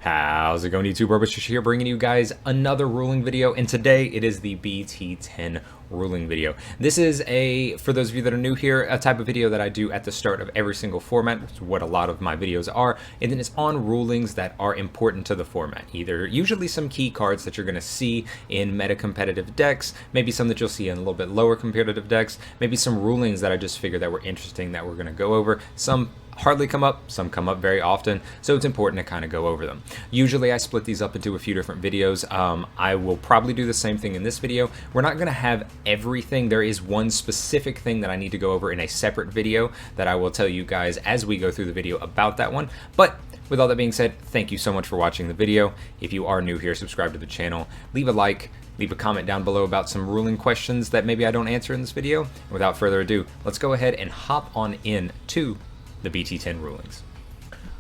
How's it going, YouTube? Robotfish here, bringing you guys another ruling video, and today it is the BT10 ruling video. This is for those of you that are new here, a type of video that I do at the start of every single format, which is what a lot of my videos are, and then it's on rulings that are important to the format. Usually some key cards that you're going to see in meta competitive decks, maybe some that you'll see in a little bit lower competitive decks, maybe some rulings that I just figured that were interesting that we're going to go over. Some hardly come up, some come up very often, so it's important to kind of go over them. Usually I split these up into a few different videos. I will probably do the same thing in this video. We're not going to have everything. There is one specific thing that I need to go over in a separate video that I will tell you guys as we go through the video about that one. But with all that being said, thank you so much for watching the video. If you are new here, subscribe to the channel, leave a like, leave a comment down below about some ruling questions that maybe I don't answer in this video. Without further ado, let's go ahead and hop on in to the BT10 rulings.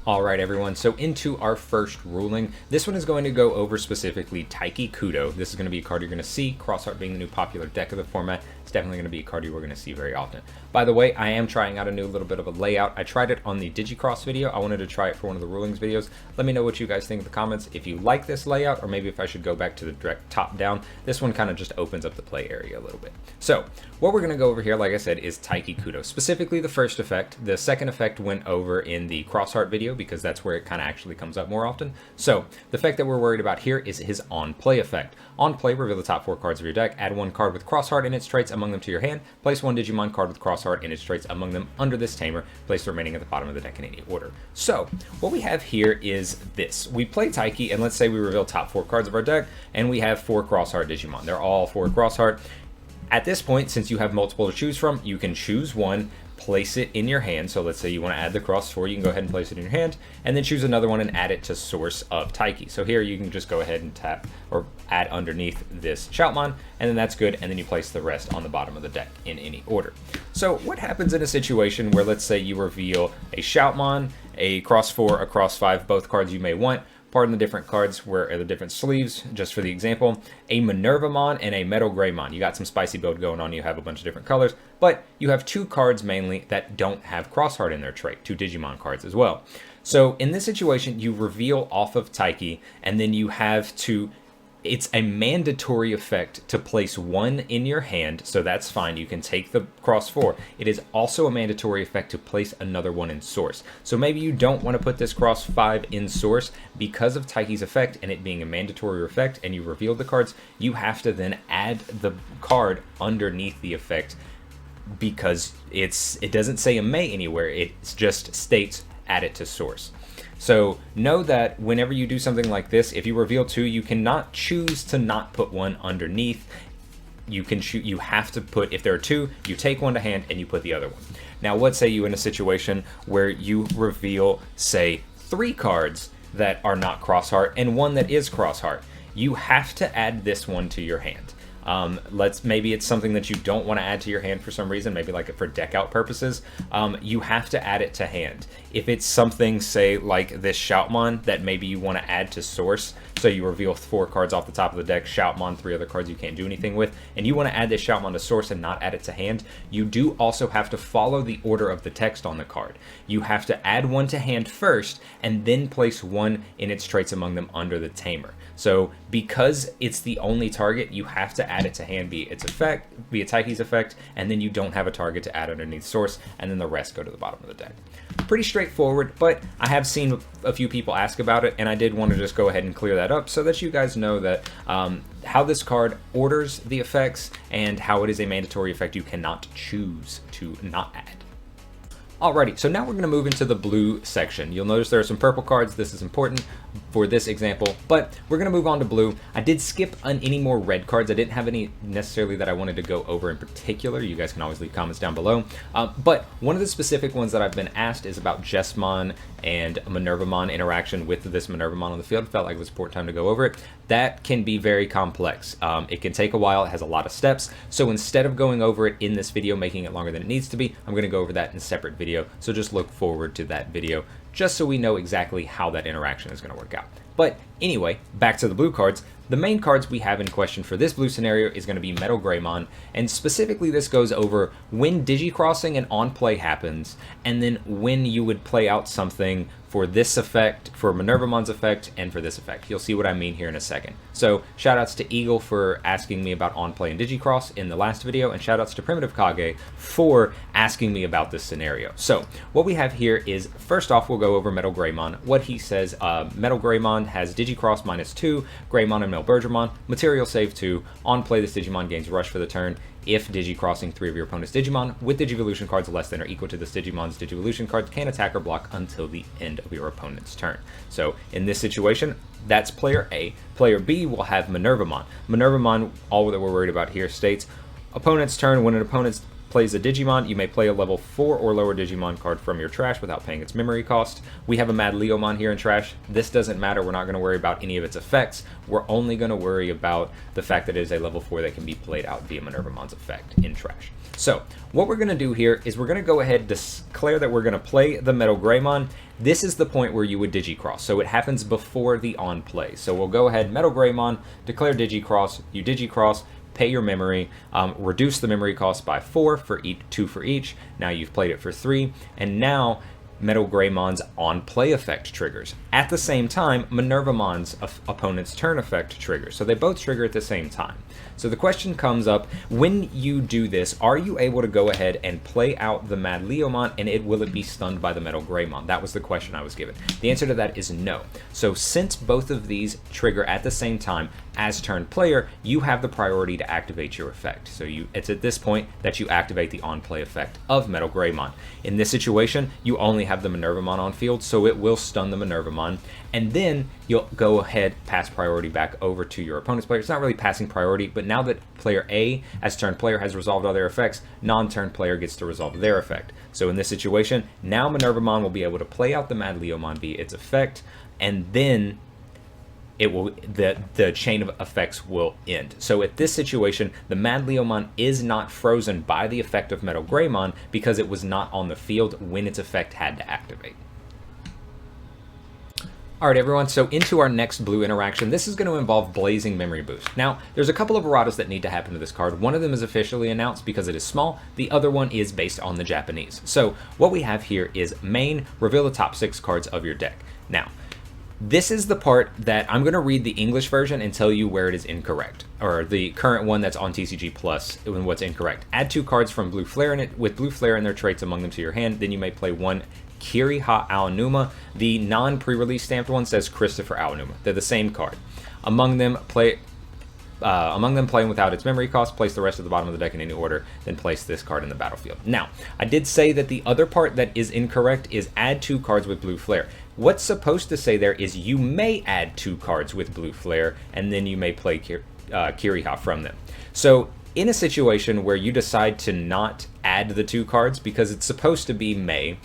Alright everyone, so into our first ruling. This one is going to go over specifically Taiki Kudo. This is going to be a card you're going to see, Crossheart being the new popular deck of the format. It's definitely going to be a card you are going to see very often. By the way, I am trying out a new little bit of a layout. I tried it on the Digicross video. I wanted to try it for one of the rulings videos. Let me know what you guys think in the comments. If you like this layout, or maybe if I should go back to the direct top down. This one kind of just opens up the play area a little bit. So what we're going to go over here, like I said, is Taiki Kudo. Specifically the first effect. The second effect went over in the Crossheart video because that's where it kind of actually comes up more often. So the effect that we're worried about here is his on play effect. On play, reveal the top 4 cards of your deck, add 1 card with Crossheart and its traits among them to your hand, place 1 Digimon card with Crossheart and its traits among them under this tamer, place the remaining at the bottom of the deck in any order. So what we have here is this. We play Taiki, and let's say we reveal top 4 cards of our deck, and we have 4 Crossheart Digimon. They're all 4 Crossheart. At this point, since you have multiple to choose from, you can choose one, place it in your hand. So let's say you want to add the Cross 4, you can go ahead and place it in your hand, and then choose another one and add it to source of Taiki. So here you can just go ahead and tap or add underneath this Shoutmon, and then that's good, and then you place the rest on the bottom of the deck in any order. So what happens in a situation where, let's say you reveal a Shoutmon, a Cross 4, a Cross 5, both cards you may want, pardon the different cards where are the different sleeves, just for the example, a Minervamon and a Metal Greymon. You got some spicy build going on, you have a bunch of different colors, but you have 2 cards mainly that don't have Crossheart in their trait, 2 Digimon cards as well. So in this situation, you reveal off of Taiki, and then you have to, it's a mandatory effect to place 1 in your hand, so that's fine. You can take the Cross 4. It is also a mandatory effect to place another one in source. So maybe you don't want to put this Cross 5 in source because of Taiki's effect and it being a mandatory effect, and you revealed the cards, you have to then add the card underneath the effect because it doesn't say a may anywhere. It just states add it to source. So know that whenever you do something like this, if you reveal 2, you cannot choose to not put 1 underneath. You have to put, if there are 2, you take 1 to hand and you put the other one. Now, let's say you in a situation where you reveal, say, 3 cards that are not Crossheart and 1 that is Crossheart. You have to add this one to your hand. Maybe it's something that you don't want to add to your hand for some reason, maybe like for deck out purposes. You have to add it to hand. If it's something, say, like this Shoutmon that maybe you want to add to source, so you reveal 4 cards off the top of the deck, Shoutmon, 3 other cards you can't do anything with, and you want to add this Shoutmon to source and not add it to hand, you do also have to follow the order of the text on the card. You have to add 1 to hand first, and then place 1 in its traits among them under the tamer. So because it's the only target, you have to add it to hand, be its effect, be a Taiki's effect, and then you don't have a target to add underneath source, and then the rest go to the bottom of the deck. Pretty straightforward, but I have seen a few people ask about it, and I did want to just go ahead and clear that up so that you guys know that how this card orders the effects and how it is a mandatory effect you cannot choose to not add. Alrighty, so now we're going to move into the blue section. You'll notice there are some purple cards. This is important for this example, but we're going to move on to blue. I did skip on any more red cards. I didn't have any necessarily that I wanted to go over in particular. You guys can always leave comments down below. But one of the specific ones that I've been asked is about Jesmon and Minervamon interaction with this Minervamon on the field. Felt like it was important time to go over it. That can be very complex. It can take a while. It has a lot of steps. So instead of going over it in this video, making it longer than it needs to be, I'm going to go over that in a separate video. So just look forward to that video, just so we know exactly how that interaction is going to work out. But anyway, back to the blue cards. the main cards we have in question for this blue scenario is going to be Metal Greymon, and specifically this goes over when Digicrossing and on-play happens, and then when you would play out something for this effect, for Minervamon's effect, and for this effect. You'll see what I mean here in a second. So shoutouts to Eagle for asking me about on-play and Digicross in the last video, and shoutouts to Primitive Kage for asking me about this scenario. So what we have here is, first off, we'll go over Metal Greymon. What he says, Metal Greymon has Digicross -2, Greymon and Melbergermon, Material Save 2, on-play this Digimon gains Rush for the turn, if Digicrossing 3 of your opponent's Digimon with Digivolution cards less than or equal to this Digimon's Digivolution cards can attack or block until the end of your opponent's turn. So in this situation, that's player A. Player B will have Minervamon. Minervamon, all that we're worried about here, states, opponent's turn, when an opponent plays a Digimon, you may play a level 4 or lower Digimon card from your trash without paying its memory cost. We have a Madleomon here in trash. This doesn't matter. We're not going to worry about any of its effects. We're only going to worry about the fact that it is a level 4 that can be played out via Minervamon's effect in trash. So what we're going to do here is we're going to go ahead and declare that we're going to play the Metal Greymon. This is the point where you would Digicross, so it happens before the on play. So we'll go ahead, Metal Greymon, declare Digicross, you Digicross, pay your memory, reduce the memory cost by 4 for each, 2 for each. Now you've played it for 3, and now Metal Greymon's on-play effect triggers. At the same time, Minervamon's opponent's turn effect triggers. So they both trigger at the same time. So the question comes up, when you do this, are you able to go ahead and play out the Madleomon, and will it be stunned by the Metal Greymon? That was the question I was given. The answer to that is no. So since both of these trigger at the same time, as turn player, you have the priority to activate your effect. So it's at this point that you activate the on-play effect of Metal Greymon. In this situation, you only have the Minervamon on field, so it will stun the Minervamon, and then you'll go ahead, pass priority back over to your opponent's player. It's not really passing priority, but now that player A, as turn player, has resolved all their effects, non-turn player gets to resolve their effect. So in this situation, now Minervamon will be able to play out the Madleomon via its effect, and then it will the chain of effects will end. So at this situation, the Madleomon is not frozen by the effect of Metal Greymon because it was not on the field when its effect had to activate. Alright everyone, so into our next blue interaction. This is going to involve Blazing Memory Boost. Now, there's a couple of erratas that need to happen to this card. One of them is officially announced because it is small. The other one is based on the Japanese. So what we have here is main, reveal the top 6 cards of your deck. Now, this is the part that I'm going to read the English version and tell you where it is incorrect, or the current one that's on TCG Plus and what's incorrect. Add 2 cards from Blue Flare in it with Blue Flare and their traits among them to your hand. Then you may play 1 Kiriha Aonuma. The non-pre-release stamped one says Christopher Aonuma. They're the same card. Among them playing without its memory cost, place the rest of the bottom of the deck in any order, then place this card in the battlefield. Now, I did say that the other part that is incorrect is add 2 cards with Blue Flare. What's supposed to say there is you may add 2 cards with Blue Flare, and then you may play Kiriha from them. So in a situation where you decide to not add the 2 cards, because it's supposed to be May,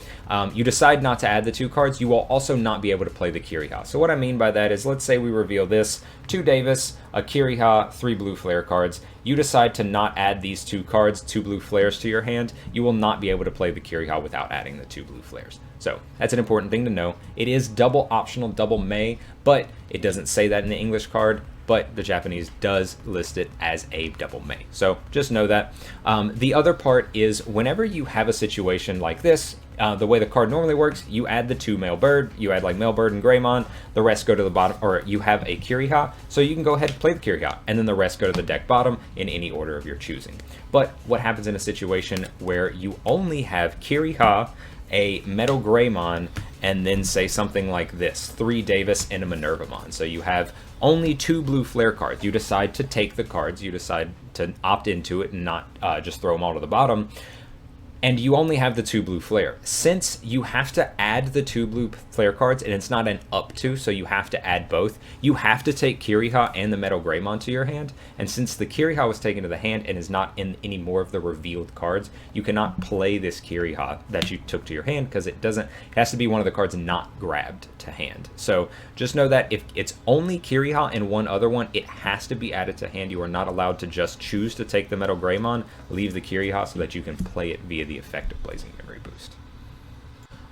you decide not to add the 2 cards, you will also not be able to play the Kiriha. So what I mean by that is, let's say we reveal this, 2 Davis, a Kiriha, 3 Blue Flare cards. You decide to not add these 2 cards, 2 Blue Flares to your hand, you will not be able to play the Kiriha without adding the 2 Blue Flares. So that's an important thing to know. It is double optional, double May, but it doesn't say that in the English card, but the Japanese does list it as a double May. So just know that. The other part is whenever you have a situation like this, the way the card normally works, you add the 2 Male Bird, you add like Male Bird and Greymon, the rest go to the bottom, or you have a Kiriha, so you can go ahead and play the Kiriha, and then the rest go to the deck bottom in any order of your choosing. But what happens in a situation where you only have Kiriha, a Metal Greymon, and then say something like this, 3 Davis and a Minervamon. So you have only 2 Blue Flare cards. You decide to take the cards, you decide to opt into it and not just throw them all to the bottom, and you only have the 2 Blue Flare. Since you have to add the 2 Blue Flare cards, and it's not an up to, so you have to add both, you have to take Kiriha and the Metal Greymon to your hand, and since the Kiriha was taken to the hand and is not in any more of the revealed cards, you cannot play this Kiriha that you took to your hand, because it has to be one of the cards not grabbed to hand. So just know that if it's only Kiriha and one other one, it has to be added to hand. You are not allowed to just choose to take the Metal Greymon, leave the Kiriha so that you can play it via the effect of Blazing Memory Boost.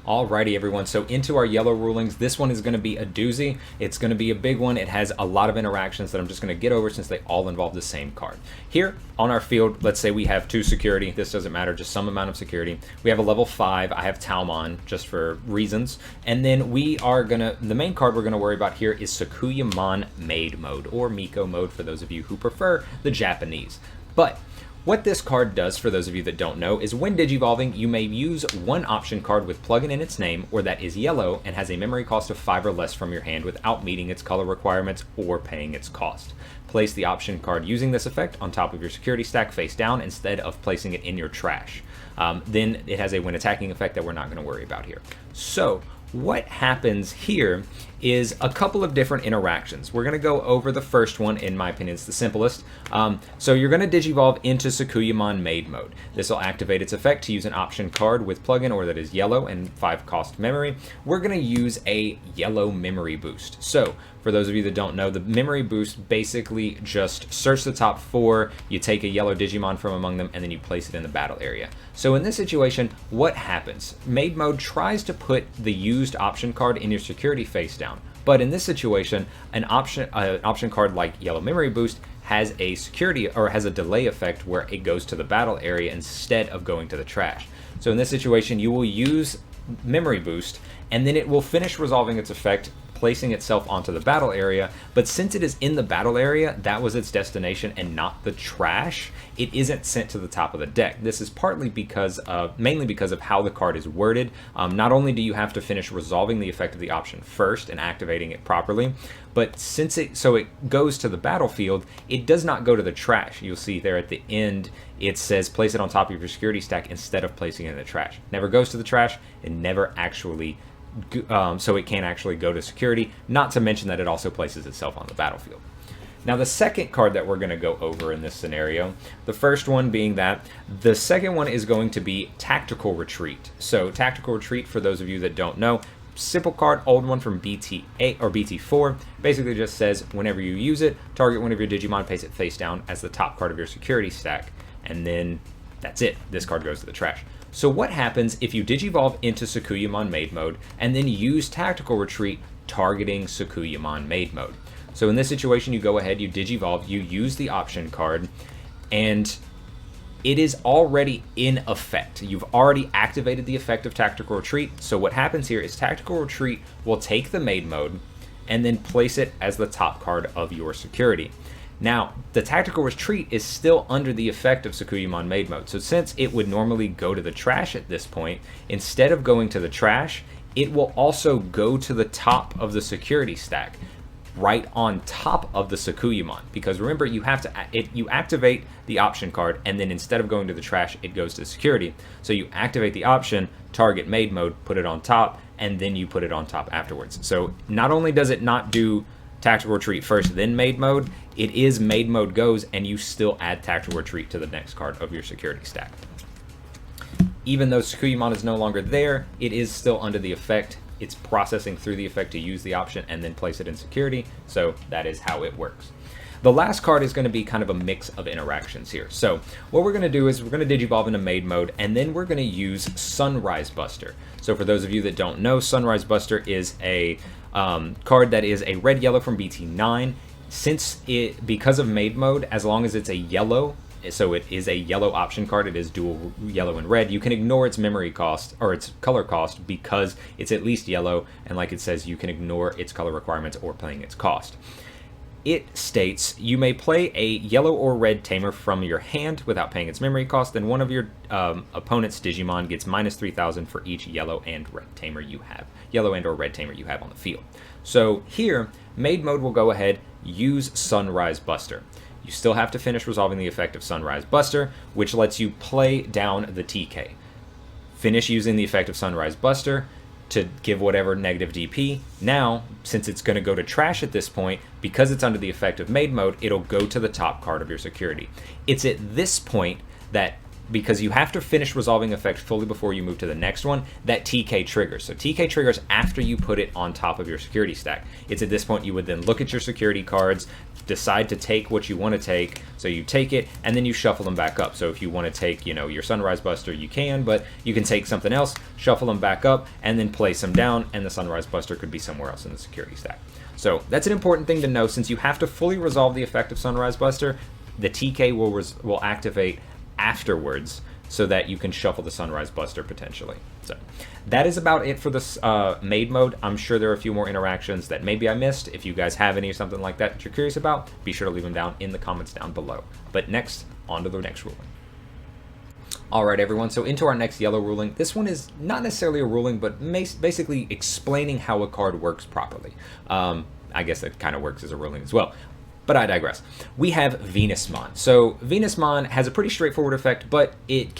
Alrighty everyone, so into our yellow rulings. This one is going to be a doozy. It's going to be a big one. It has a lot of interactions that I'm just going to get over since they all involve the same card. Here on our field, let's say we have 2 security. This doesn't matter, just some amount of security. We have a level 5. I have Taomon just for reasons. And then we are going to, the main card we're going to worry about here is Sakuyamon Maid mode, or Miko mode for those of you who prefer the Japanese. But what this card does, for those of you that don't know, is when digivolving, you may use one option card with plugin in its name, or that is yellow and has a memory cost of 5 or less from your hand without meeting its color requirements or paying its cost. Place the option card using this effect on top of your security stack face down instead of placing it in your trash. Then it has a when attacking effect that we're not going to worry about here. So what happens here is a couple of different interactions. We're going to go over the first one. In my opinion, it's the simplest. So you're going to digivolve into Sakuyamon Maid mode. This will activate its effect to use an option card with plugin, or that is yellow and 5 cost memory. We're going to use a yellow memory boost. So for those of you that don't know, the memory boost basically just search the top 4, you take a yellow Digimon from among them, and then you place it in the battle area. So in this situation, what happens? Maid mode tries to put the used option card in your security face down. But in this situation, an option card like Yellow Memory Boost has a security, or has a delay effect where it goes to the battle area instead of going to the trash. So in this situation, you will use Memory Boost, and then it will finish resolving its effect, placing itself onto the battle area. But since it is in the battle area, that was its destination and not the trash, it isn't sent to the top of the deck. This is partly because of, mainly because of how the card is worded. Not only do you have to finish resolving the effect of the option first and activating it properly, but since it goes to the battlefield, it does not go to the trash. You'll see there at the end, it says place it on top of your security stack instead of placing it in the trash. Never goes to the trash, and never actually so it can't actually go to security, not to mention that it also places itself on the battlefield. Now the second card that we're going to go over in this scenario, the first one being that, the second one is going to be Tactical Retreat. So Tactical Retreat, for those of you that don't know, simple card, old one from BT8 or BT4, basically just says whenever you use it, target one of your Digimon, place it face down as the top card of your security stack, and then that's it. This card goes to the trash. So what happens if you digivolve into Sakuyamon Maid mode and then use Tactical Retreat targeting Sakuyamon Maid mode? So in this situation, you go ahead, you digivolve, you use the option card, and it is already in effect. You've already activated the effect of Tactical Retreat. So what happens here is Tactical Retreat will take the Maid mode and then place it as the top card of your security. Now, the Tactical Retreat is still under the effect of Sakuyamon Maid mode. So since it would normally go to the trash at this point, instead of going to the trash, it will also go to the top of the security stack, right on top of the Sakuyamon. Because remember, you have to you activate the option card, and then instead of going to the trash, it goes to security. So you activate the option, target Maid mode, put it on top, and then you put it on top afterwards. So not only does it not do Tactical Retreat first, then Maid mode, it is Maid mode goes, and you still add Tactical Retreat to the next card of your security stack. Even though Sakuyamon is no longer there, it is still under the effect. It's processing through the effect to use the option and then place it in security, so that is how it works. The last card is going to be kind of a mix of interactions here. So what we're going to do is we're going to digivolve into Maid mode, and then we're going to use Sunrise Buster. So for those of you that don't know, Sunrise Buster is a card that is a red-yellow from BT9. Because of Maid mode, as long as it's a yellow, so it is a yellow option card, it is dual yellow and red, you can ignore its memory cost, or its color cost, because it's at least yellow, and like it says, you can ignore its color requirements or paying its cost. It states, you may play a yellow or red tamer from your hand without paying its memory cost, then one of your opponent's Digimon gets minus 3,000 for each yellow and red tamer you have. Yellow and or red tamer you have on the field. So here, Maid mode will go ahead, use Sunrise Buster. You still have to finish resolving the effect of Sunrise Buster, which lets you play down the TK. Finish using the effect of Sunrise Buster to give whatever negative DP. Now, since it's going to go to trash at this point, because it's under the effect of Maid mode, it'll go to the top card of your security. It's at this point that because you have to finish resolving effect fully before you move to the next one, that TK triggers. So TK triggers after you put it on top of your security stack. It's at this point you would then look at your security cards, decide to take what you want to take, so you take it, and then you shuffle them back up. So if you want to take, you know, your Sunrise Buster, you can, but you can take something else, shuffle them back up, and then place them down, and the Sunrise Buster could be somewhere else in the security stack. So that's an important thing to know. Since you have to fully resolve the effect of Sunrise Buster, the TK will activate afterwards, so that you can shuffle the Sunrise Buster potentially. So that is about it for this Maid mode. I'm sure there are a few more interactions that maybe I missed. If you guys have any or something like that you're curious about, be sure to leave them down in the comments down below. But next, on to the next ruling. Alright everyone, so into our next yellow ruling. This one is not necessarily a ruling, but basically explaining how a card works properly. I guess it kind of works as a ruling as well. But I digress. We have Venusmon. So Venusmon has a pretty straightforward effect, but it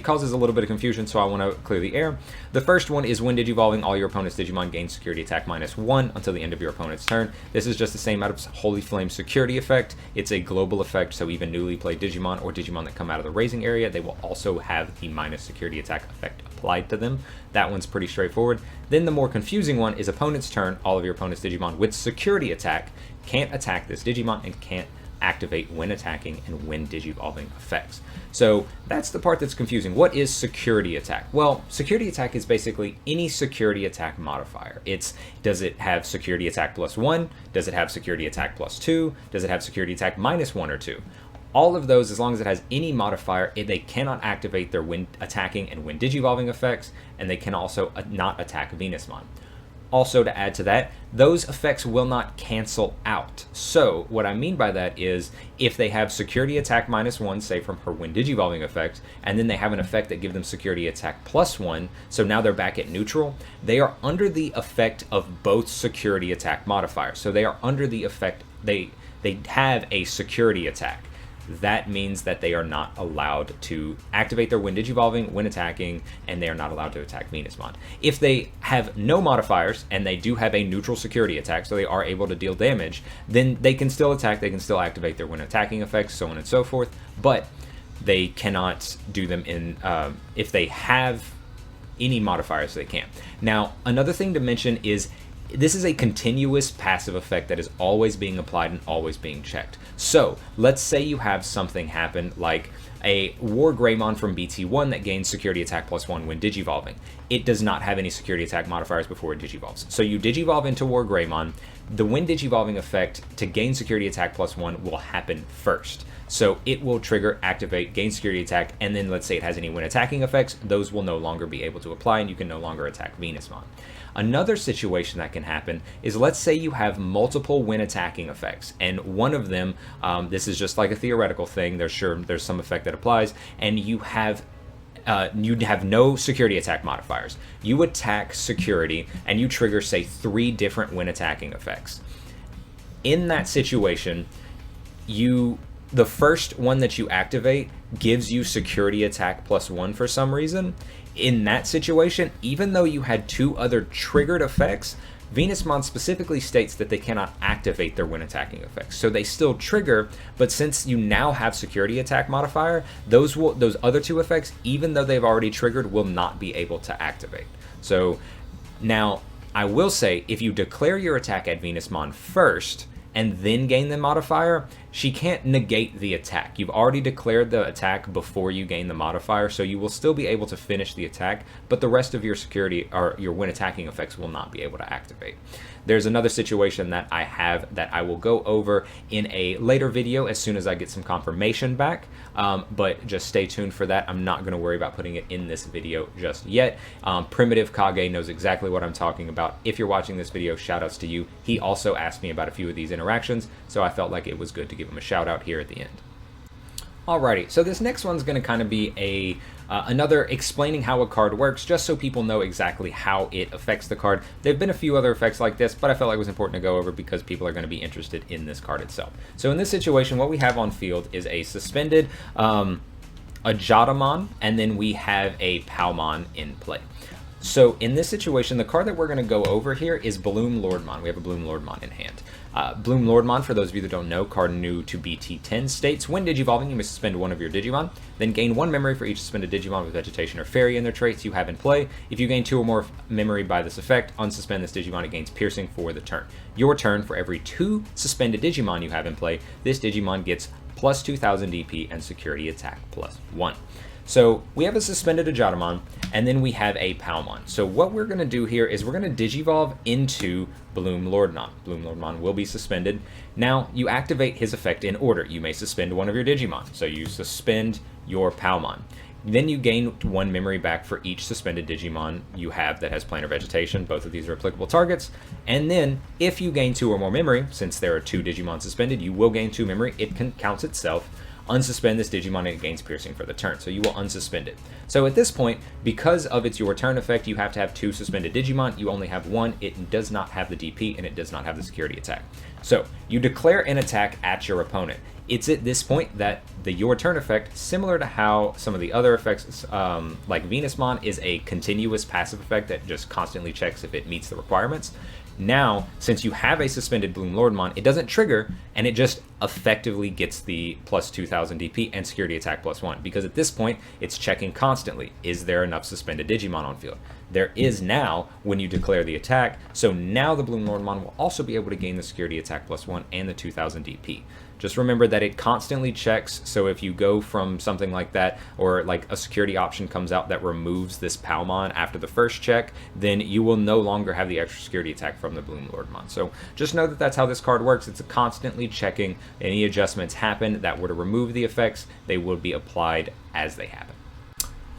causes a little bit of confusion, so I want to clear the air. The first one is when digivolving, all your opponent's Digimon gain security attack -1 until the end of your opponent's turn. This is just the same out of Holy Flame security effect. It's a global effect, so even newly played Digimon or Digimon that come out of the raising area, they will also have the minus security attack effect applied to them. That one's pretty straightforward. Then the more confusing one is opponent's turn, all of your opponent's Digimon with security attack can't attack this Digimon and can't activate when attacking and when digivolving effects. So that's the part that's confusing. What is security attack? Well, security attack is basically any security attack modifier. Does it have security attack +1? Does it have security attack +2? Does it have security attack -1 or 2? All of those, as long as it has any modifier, they cannot activate their when attacking and when digivolving effects, and they can also not attack Venusmon. Also, to add to that, those effects will not cancel out. So what I mean by that is if they have security attack -1, say from her when digivolving effect, and then they have an effect that gives them security attack +1, so now they're back at neutral, they are under the effect of both security attack modifiers. So they are under the effect, they have a security attack. That means that they are not allowed to activate their when digivolving, when attacking, and they are not allowed to attack Venusmon. If they have no modifiers and they do have a neutral security attack, so they are able to deal damage, then they can still attack, they can still activate their when attacking effects, so on and so forth, but they cannot do them in, if they have any modifiers, they can't. Now, another thing to mention is this is a continuous passive effect that is always being applied and always being checked. So let's say you have something happen like a War Greymon from BT10 that gains security attack +1 when digivolving. It does not have any security attack modifiers before it digivolves. So you digivolve into War Greymon, the when digivolving effect to gain security attack +1 will happen first. So it will trigger, activate, gain security attack, and then let's say it has any when attacking effects, those will no longer be able to apply and you can no longer attack Venusmon. Another situation that can happen is let's say you have multiple when attacking effects, and one of them, this is just like a theoretical thing, there's some effect that applies, and you have no security attack modifiers. You attack security and you trigger, say, 3 different when attacking effects. In that situation, the first one that you activate gives you security attack +1 for some reason. In that situation, even though you had 2 other triggered effects, Venusmon specifically states that they cannot activate their when attacking effects. So they still trigger, but since you now have security attack modifier, those other 2 effects, even though they've already triggered, will not be able to activate. So now, I will say, if you declare your attack at Venusmon first, and then gain the modifier, she can't negate the attack. You've already declared the attack before you gain the modifier, so you will still be able to finish the attack, but the rest of your security or your when attacking effects will not be able to activate. There's another situation that I have that I will go over in a later video as soon as I get some confirmation back, but just stay tuned for that. I'm not going to worry about putting it in this video just yet. Primitive Kage knows exactly what I'm talking about. If you're watching this video, shout outs to you. He also asked me about a few of these interactions, so I felt like it was good to give him a shout out here at the end. Alrighty, so this next one's going to kind of be another explaining how a card works, just so people know exactly how it affects the card. There have been a few other effects like this, but I felt like it was important to go over because people are going to be interested in this card itself. So in this situation, what we have on field is a suspended a Jotamon, and then we have a Palmon in play. So in this situation, the card that we're going to go over here is Bloom Lordmon. We have a Bloom Lordmon in hand. Bloom Lordmon, for those of you that don't know, card new to BT10, states, when digivolving, you may suspend one of your Digimon, then gain 1 memory for each suspended Digimon with Vegetation or Fairy in their traits you have in play. If you gain 2 or more memory by this effect, unsuspend this Digimon, it gains Piercing for the turn. Your turn, for every 2 suspended Digimon you have in play, this Digimon gets plus 2000 DP and Security Attack plus 1. So we have a suspended Ajatamon, and then we have a Palmon. So what we're going to do here is we're going to Digivolve into Bloom Lordmon. Bloom Lordmon will be suspended. Now, you activate his effect in order. You may suspend one of your Digimon. So you suspend your Palmon. Then you gain 1 memory back for each suspended Digimon you have that has planar vegetation. Both of these are applicable targets. And then, if you gain 2 or more memory, since there are 2 Digimon suspended, you will gain 2 memory. It counts itself. Unsuspend this Digimon and it gains Piercing for the turn, so you will unsuspend it. So at this point, because of its your turn effect, you have to have 2 suspended Digimon. You only have 1. It does not have the DP and it does not have the Security Attack. So you declare an attack at your opponent. It's at this point that the your turn effect, similar to how some of the other effects, like Venusmon, is a continuous passive effect that just constantly checks if it meets the requirements. Now, since you have a suspended Bloom Lordmon, it doesn't trigger, and it just effectively gets the plus 2000 DP and Security Attack plus 1, because at this point, it's checking constantly. Is there enough suspended Digimon on field? There is now when you declare the attack, so now the Bloom Lordmon will also be able to gain the Security Attack plus 1 and the 2000 DP. Just remember that it constantly checks, so if you go from something like that, or like a security option comes out that removes this Palmon after the first check, then you will no longer have the extra security attack from the Bloom Lordmon. So just know that that's how this card works. It's constantly checking. Any adjustments happen that were to remove the effects, they will be applied as they happen.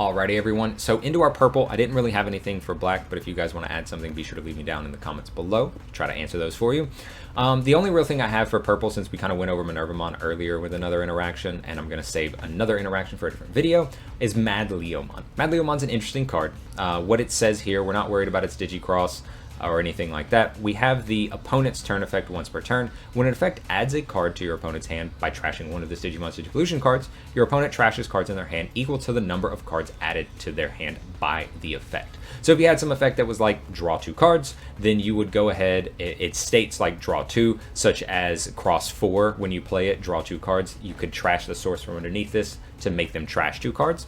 Alrighty everyone, so into our purple. I didn't really have anything for black, but if you guys want to add something, be sure to leave me down in the comments below. I'll try to answer those for you. The only real thing I have for purple, since we kind of went over Minervamon earlier with another interaction, and I'm going to save another interaction for a different video, is Madleomon. Madleomon's an interesting card. What it says here, we're not worried about its Digicross or anything like that. We have the opponent's turn effect once per turn. When an effect adds a card to your opponent's hand by trashing one of this Digimon's Digivolution cards, your opponent trashes cards in their hand equal to the number of cards added to their hand by the effect. So if you had some effect that was like draw 2 cards, then you would go ahead, it states like draw 2, such as cross 4 when you play it, draw 2 cards. You could trash the source from underneath this to make them trash 2 cards.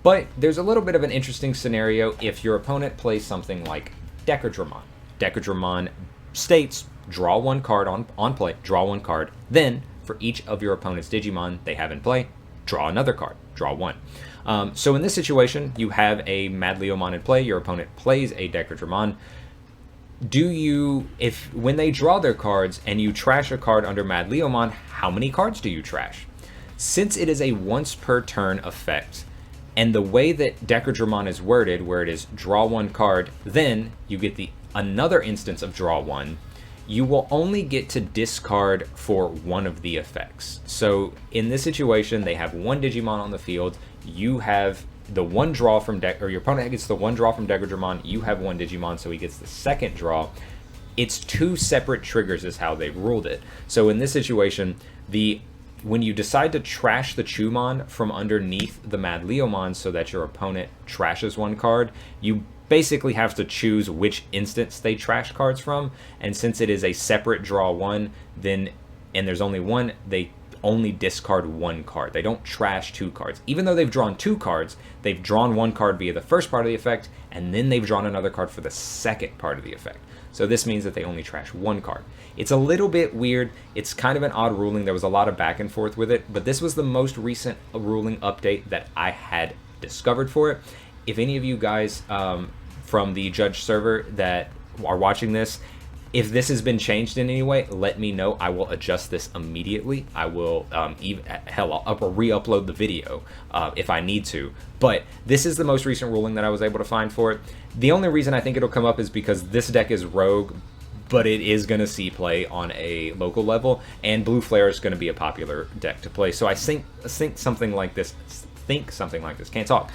But there's a little bit of an interesting scenario if your opponent plays something like Decadramon. Decadramon states draw 1 card on play, draw 1 card, then for each of your opponent's Digimon they have in play, draw another card, draw 1. So in this situation, you have a Madleomon in play, your opponent plays a Decadramon. When they draw their cards and you trash a card under Madleomon, how many cards do you trash? Since it is a once per turn effect, and the way that Decadramon is worded, where it is draw 1 card, then you get another instance of draw 1, you will only get to discard for one of the effects. So in this situation, they have 1 Digimon on the field, you have the 1 draw from your opponent gets the 1 draw from Decadramon, you have 1 Digimon, so he gets the second draw. It's 2 separate triggers is how they've ruled it. So in this situation, when you decide to trash the Chumon from underneath the Madleomon so that your opponent trashes 1 card, you basically have to choose which instance they trash cards from. And since it is a separate draw 1, and there's only 1, they only discard 1 card. They don't trash 2 cards. Even though they've drawn 2 cards, they've drawn 1 card via the first part of the effect, and then they've drawn another card for the second part of the effect. So this means that they only trash 1 card. It's a little bit weird. It's kind of an odd ruling. There was a lot of back and forth with it, but this was the most recent ruling update that I had discovered for it. If any of you guys from the Judge server that are watching this, if this has been changed in any way, let me know. I will adjust this immediately. I will, I'll re-upload the video if I need to. But this is the most recent ruling that I was able to find for it. The only reason I think it'll come up is because this deck is Rogue, but it is going to see play on a local level, and Blue Flare is going to be a popular deck to play. So I think something like this, can't talk,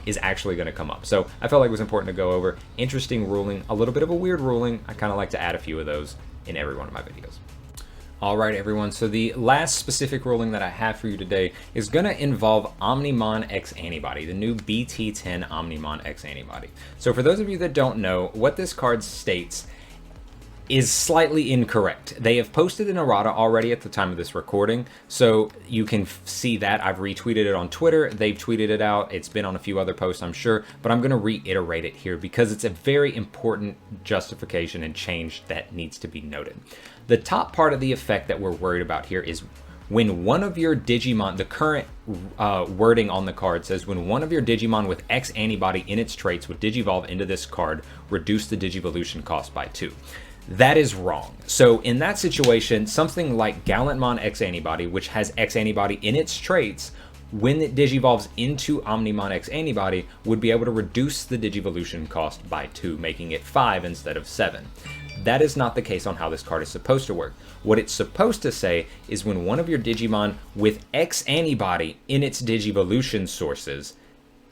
is actually going to come up. So I felt like it was important to go over. Interesting ruling, a little bit of a weird ruling. I kind of like to add a few of those in every one of my videos. Alright everyone, so the last specific ruling that I have for you today is going to involve Omnimon X antibody, the new BT10 Omnimon X antibody. So for those of you that don't know, what this card states is slightly incorrect. They have posted an errata already at the time of this recording, so you can see that. I've retweeted it on Twitter, they've tweeted it out, it's been on a few other posts I'm sure, but I'm going to reiterate it here because it's a very important justification and change that needs to be noted. The top part of the effect that we're worried about here is when one of your Digimon, the current wording on the card says, when one of your Digimon with X antibody in its traits would Digivolve into this card, reduce the Digivolution cost by 2. That is wrong. So in that situation, something like Gallantmon X antibody, which has X antibody in its traits, when it Digivolves into Omnimon X antibody, would be able to reduce the Digivolution cost by 2, making it 5 instead of 7. That is not the case on how this card is supposed to work. What it's supposed to say is when one of your Digimon with X antibody in its Digivolution sources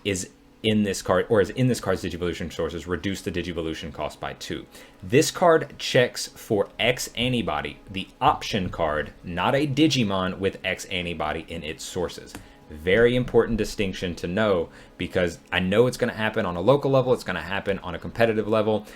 is in this card, or is in this card's Digivolution sources, reduce the Digivolution cost by 2. This card checks for X antibody, the option card, not a Digimon with X antibody in its sources. Very important distinction to know, because I know it's going to happen on a local level, it's going to happen on a competitive level.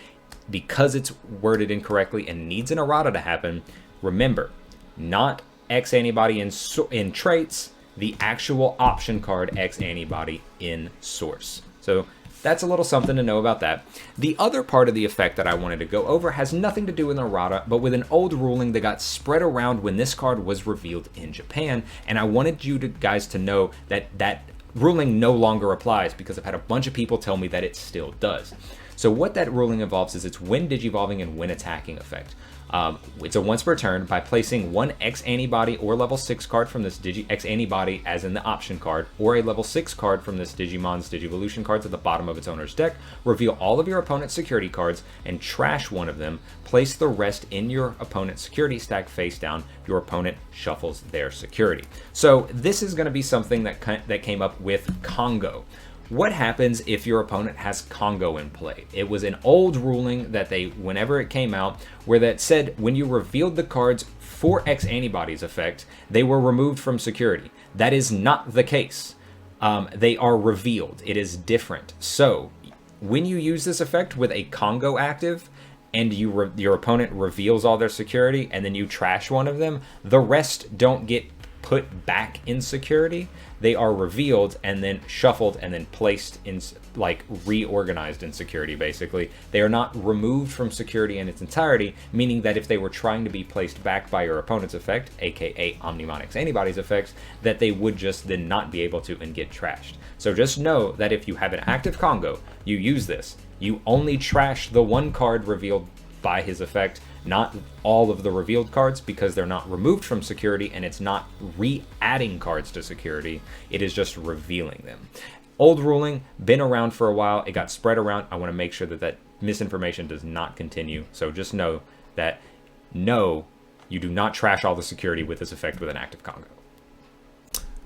Because it's worded incorrectly and needs an errata to happen, remember, not X antibody in traits, the actual option card X antibody in source. So that's a little something to know about that. The other part of the effect that I wanted to go over has nothing to do with an errata, but with an old ruling that got spread around when this card was revealed in Japan, and I wanted you guys to know that that ruling no longer applies, because I've had a bunch of people tell me that it still does. So what that ruling involves is it's when Digivolving and when attacking effect. It's a once per turn by placing one X antibody or level 6 card from this X antibody as in the option card, or a level 6 card from this Digimon's Digivolution cards at the bottom of its owner's deck. Reveal all of your opponent's security cards and trash one of them. Place the rest in your opponent's security stack face down. Your opponent shuffles their security. So this is going to be something that came up with Congo. What happens if your opponent has Congo in play? It was an old ruling that whenever it came out, where that said when you revealed the cards for X antibodies effect, they were removed from security. That is not the case. They are revealed. It is different. So when you use this effect with a Congo active, and your opponent reveals all their security, and then you trash one of them, the rest don't get put back in security. They are revealed and then shuffled and then placed in, like, reorganized in security, basically. They are not removed from security in its entirety, meaning that if they were trying to be placed back by your opponent's effect, aka Omnimon X Anybody's effects, that they would just then not be able to and get trashed. So just know that if you have an active Congo, you use this. You only trash the one card revealed by his effect, not all of the revealed cards, because they're not removed from security and it's not re-adding cards to security, it is just revealing them. Old ruling, been around for a while, it got spread around. I want to make sure that that misinformation does not continue, so just know that no, you do not trash all the security with this effect with an active Congo.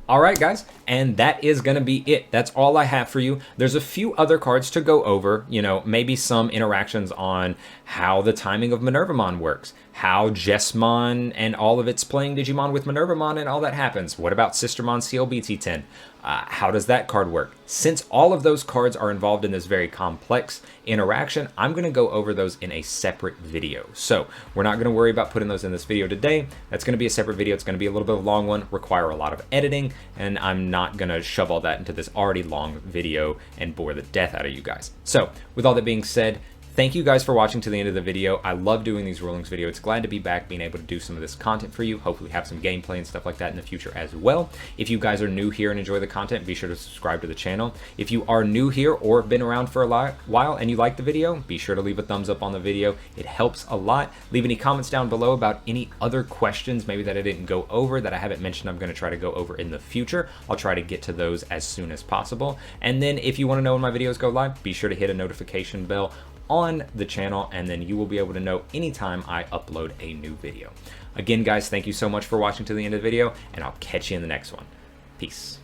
Alright guys, and that is going to be it. That's all I have for you. There's a few other cards to go over, you know, maybe some interactions on how the timing of Minervamon works, how Jesmon and all of its playing Digimon with Minervamon and all that happens. What about Sistermon CLBT10? How does that card work? Since all of those cards are involved in this very complex interaction, I'm going to go over those in a separate video. So we're not going to worry about putting those in this video today. That's going to be a separate video. It's going to be a little bit of a long one, require a lot of editing, and I'm not going to shove all that into this already long video and bore the death out of you guys. So with all that being said, thank you guys for watching to the end of the video. I love doing these rulings videos. It's glad to be back, being able to do some of this content for you. Hopefully have some gameplay and stuff like that in the future as well. If you guys are new here and enjoy the content, be sure to subscribe to the channel. If you are new here or have been around for a while and you like the video, be sure to leave a thumbs up on the video. It helps a lot. Leave any comments down below about any other questions maybe that I didn't go over that I haven't mentioned I'm going to try to go over in the future. I'll try to get to those as soon as possible. And then if you want to know when my videos go live, be sure to hit a notification bell on the channel, and then you will be able to know anytime I upload a new video. Again, guys, thank you so much for watching to the end of the video, and I'll catch you in the next one. Peace.